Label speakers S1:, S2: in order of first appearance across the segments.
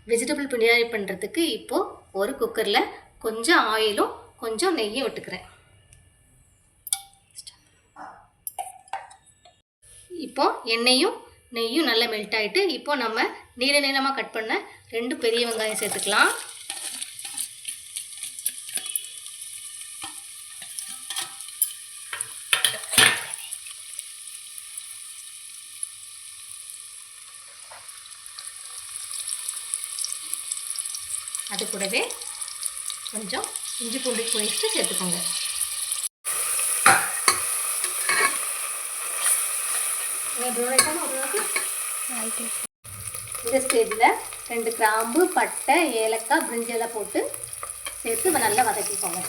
S1: Vegetable biryani பண்ணுறதுக்கு இப்போது ஒரு குக்கரில் கொஞ்சம் ஆயிலும் கொஞ்சம் நெய்யும் விட்டுக்கிறேன். இப்போ எண்ணெயும் நெய்யும் நல்லா மெல்ட் ஆகிட்டு இப்போ நம்ம நீள நீளமாக கட் பண்ண 2 பெரிய வெங்காயம் சேர்த்துக்கலாம். அது கூடவே கொஞ்சம் இஞ்சி பூண்டு பேஸ்ட்டு சேர்த்துக்கோங்க. இந்த ஸ்டேஜில் 2 கிராம்பு, பட்டை, ஏலக்காய், பிரிஞ்சி இலை போட்டு சேர்த்து நல்லா வதக்கிக்கோங்க.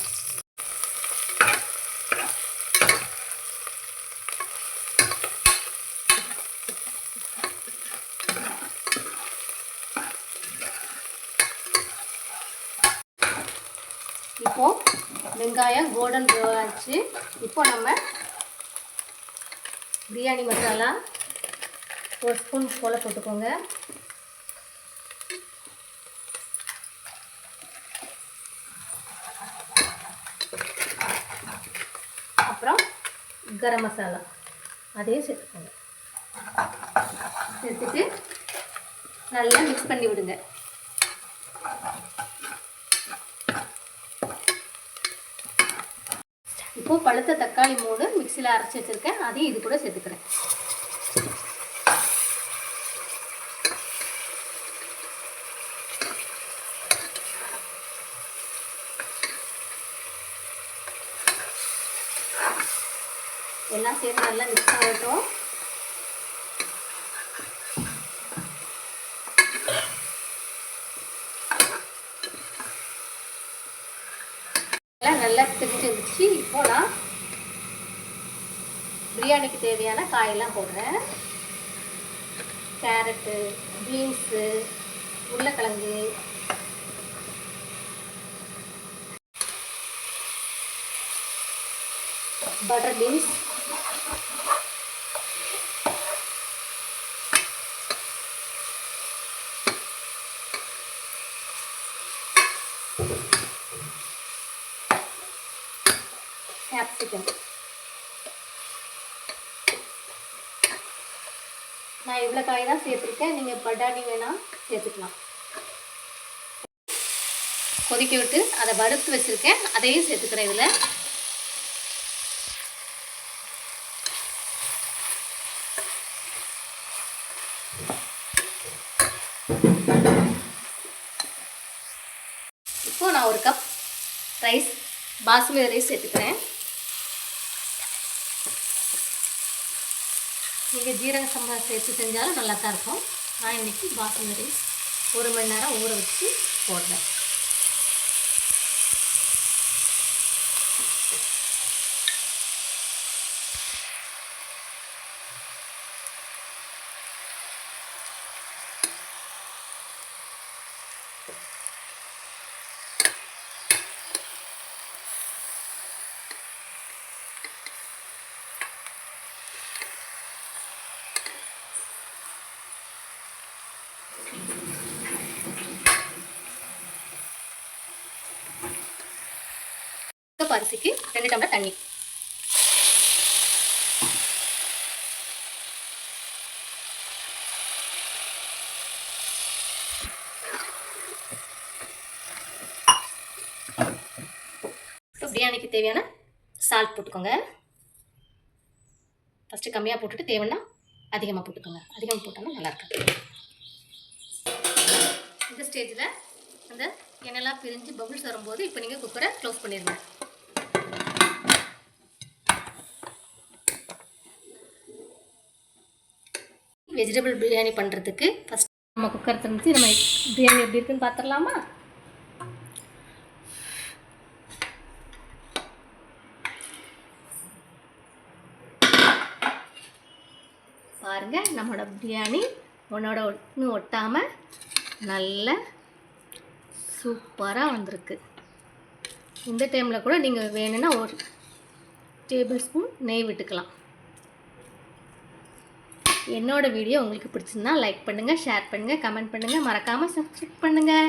S1: இப்போது வெங்காயம் கோல்டன் ப்ரௌன் ஆச்சு. இப்போ நம்ம பிரியாணி மசாலா 1 ஸ்பூன் போல் போட்டுக்கோங்க. அப்புறம் கரம் மசாலா அதையும் சேர்த்துக்கோங்க. சேர்த்துட்டு நல்லா மிக்ஸ் பண்ணி விடுங்க. இப்போது பழுத்த தக்காளி 3 மிக்சியில் அரைச்சி வச்சுருக்கேன், அதையும் இது கூட சேர்த்துக்கிறேன். எல்லாம் சேர்த்து நல்லா மிக்ஸ் ஆகட்டும். நல்லா திரிஞ்சு வந்துச்சு. இப்போ நான் பிரியாணிக்கு தேவையான காயெல்லாம் போடுறேன். கேரட்டு, பீன்ஸு, உருளைக்கிழங்கு, பட்டர் பீன்ஸ், கேப்சிகம். நான் இவ்வளோ காய் தான் சேர்த்துருக்கேன், நீங்கள் பட்டாணி வேணால் சேர்த்துக்கலாம். கொதிக்க விட்டு அதை வறுத்து வச்சுருக்கேன், அதையும் சேர்த்துக்கிறேன். இதில் இப்போது நான் 1 கப் ரைஸ், பாசுமதி ரைஸ் சேர்த்துக்கிறேன். நீங்கள் ஜீரக சம்பா சேர்த்து செஞ்சாலும் நல்லா தான் இருக்கும். நான் இன்றைக்கி பாசுமதி ரைஸ் 1 மணி நேரம் ஊற வச்சு போடுறேன். அரிசிக்கு 2 டம்ளர் தண்ணி. பிரியாணிக்கு தேவையான சால்ட் போட்டுக்கோங்க. ஃபஸ்ட்டு கம்மியாக போட்டுட்டு தேவைன்னா அதிகமாக போட்டுக்கோங்க. அதிகமாக போட்டோம்னா நல்லாயிருக்கும். இந்த ஸ்டேஜில் அந்த எண்ணெய்லாம் பிரிஞ்சு பபுள்ஸ் வரும்போது இப்போ நீங்கள் குக்கரை க்ளோஸ் பண்ணிடுங்க. வெஜிடபிள் பிரியாணி பண்ணுறதுக்கு ஃபஸ்ட் நம்ம குக்கர் திறந்து நம்ம பிரியாணி எப்படி இருக்குன்னு பார்த்துடலாமா? பாருங்கள், நம்மளோட பிரியாணி ஒன்றோட ஒன்று ஒட்டாமல் நல்ல சூப்பராக வந்திருக்கு. இந்த டைமில் கூட நீங்கள் வேணும்னா 1 டேபிள் ஸ்பூன் நெய் விட்டுக்கலாம். என்னோடய வீடியோ உங்களுக்கு பிடிச்சிருந்தா லைக் பண்ணுங்கள், ஷேர் பண்ணுங்கள், கமெண்ட் பண்ணுங்கள், மறக்காமல் சப்ஸ்கிரைப் பண்ணுங்கள்.